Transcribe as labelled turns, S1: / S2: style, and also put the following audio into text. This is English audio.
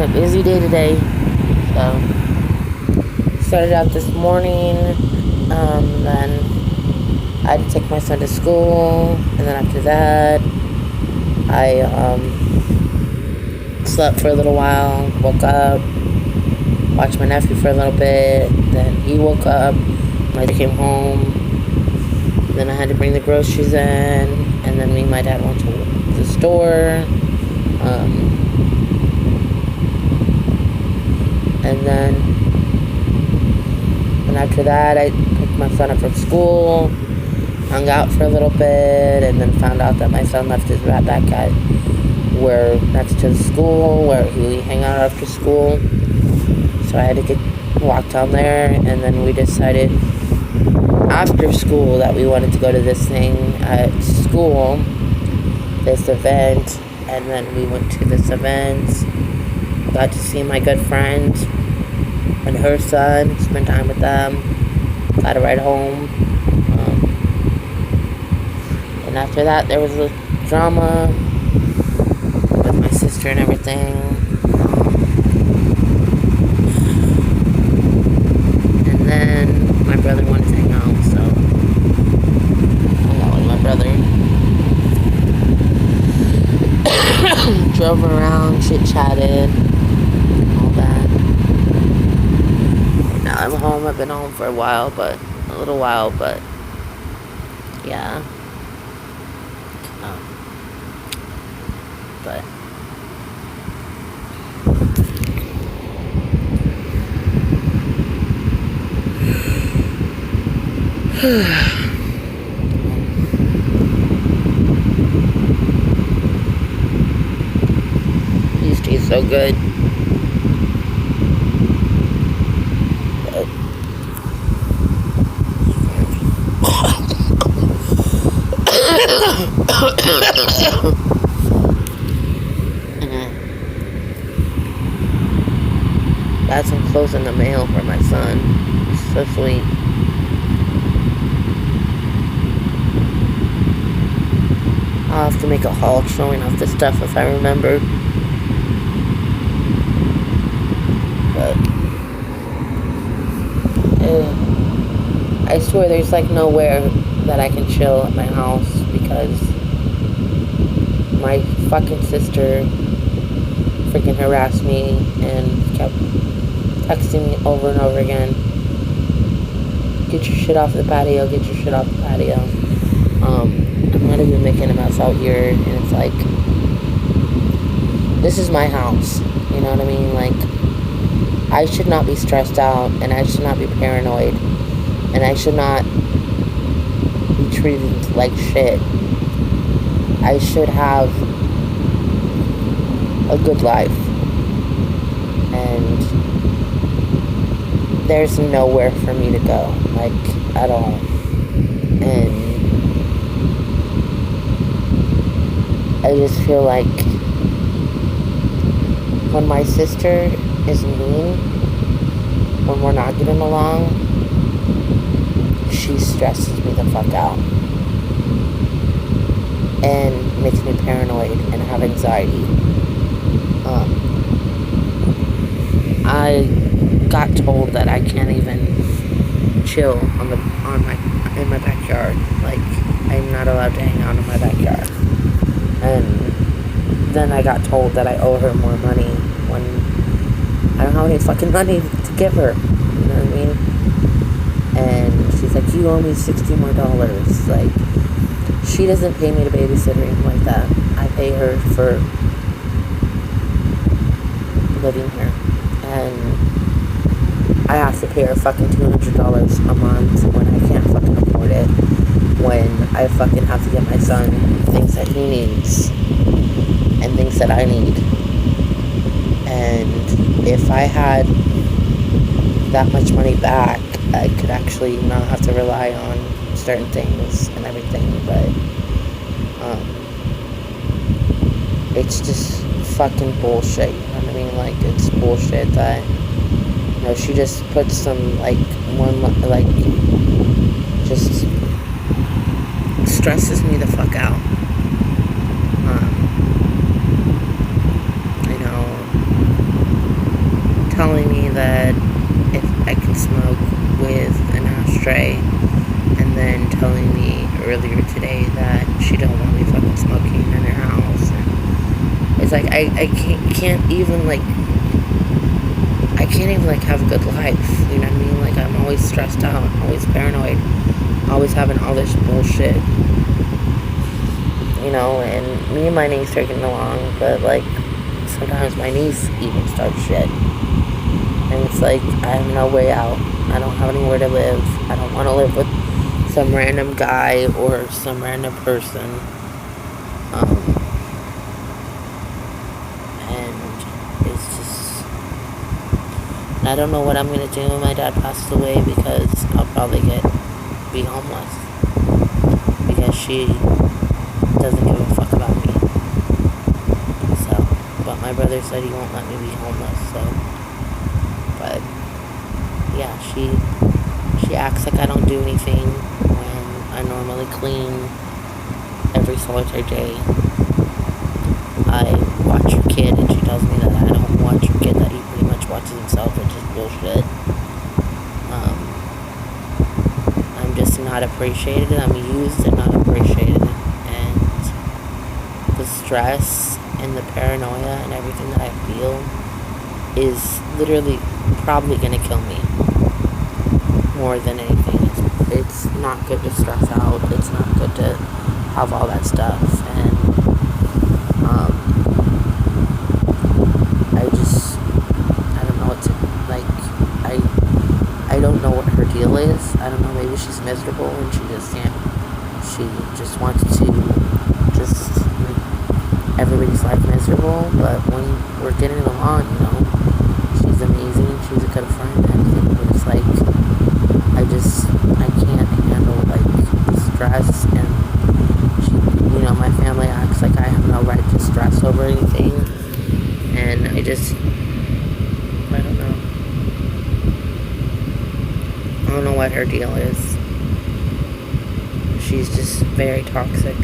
S1: been a busy day today. So, started out this morning, then I had to take my son to school, and then after that, I slept for a little while, woke up, watched my nephew for a little bit, then he woke up, I came home, then I had to bring the groceries in, and then me and my dad went to the store, and after that, I picked my son up from school, hung out for a little bit, and then found out that my son left his backpack at next to the school where we hang out after school. So I had to walk down there, and then we decided after school that we wanted to go to this thing at school, this event, and then we went to this event, got to see my good friend and her son, spend time with them, got a ride home, and after that there was a drama with my sister and everything, and then my brother wanted to hang out, so I hung out with my brother. Drove around, chit-chatted, all that. And now I'm home. I've been home for a little while, but yeah. But these taste so good. Got some clothes in the mail for my son. It's so sweet. I'll have to make a haul showing off the stuff if I remember. But I swear there's like nowhere that I can chill at my house because my fucking sister freaking harassed me and kept texting me over and over again. Get your shit off the patio, get your shit off the patio. I'm not even making a mess out here, and it's like, this is my house, you know what I mean? Like, I should not be stressed out, and I should not be paranoid, and I should not be treated like shit. I should have a good life, and there's nowhere for me to go, like, at all, and I just feel like when my sister is mean, when we're not getting along, she stresses me the fuck out and makes me paranoid and have anxiety. I got told that I can't even chill in my backyard. Like, I'm not allowed to hang out in my backyard. And then I got told that I owe her more money when I don't have any fucking money to give her. You know what I mean? And she's like, you owe me $60 more. Like, she doesn't pay me to babysit or anything like that. I pay her for living here. And I have to pay her fucking $200 a month when I can't fucking afford it. When I fucking have to get my son things that he needs and things that I need. And if I had that much money back, I could actually not have to rely on certain things and everything, but it's just fucking bullshit, you know what I mean? Like, it's bullshit that, you know, she just puts some, like, just stresses me the fuck out. You know, telling me that if I can smoke with an ashtray, and then telling me earlier today that she don't want me fucking smoking in her house. And it's like I can't even like have a good life. You know what I mean? Like, I'm always stressed out, always paranoid, always having all this bullshit. You know, and me and my niece are getting along, but like sometimes my niece even starts shit. And it's like, I have no way out. I don't have anywhere to live. I don't want to live with some random guy or some random person. And it's just, I don't know what I'm going to do when my dad passes away, because I'll probably be homeless. Because she doesn't give a fuck about me. So, but my brother said he won't let me be homeless, so. But yeah, she acts like I don't do anything when I normally clean every solitary day. I watch your kid, and she tells me that I don't watch your kid, that he pretty much watches himself, which is bullshit. I'm just not appreciated. I'm used and not appreciated, and the stress and the paranoia and everything that I feel is literally probably gonna kill me more than anything. It's not good to stress out. It's not good to have all that stuff. And I don't know what to, like, I don't know what her deal is. I don't know, maybe she's miserable and she just wants to just make everybody's life miserable. But when we're getting along, you know, she's amazing, she's a good friend and everything, but it's like, I can't handle, like, the stress, and she, you know, my family acts like I have no right to stress over anything, and I don't know. I don't know what her deal is. She's just very toxic.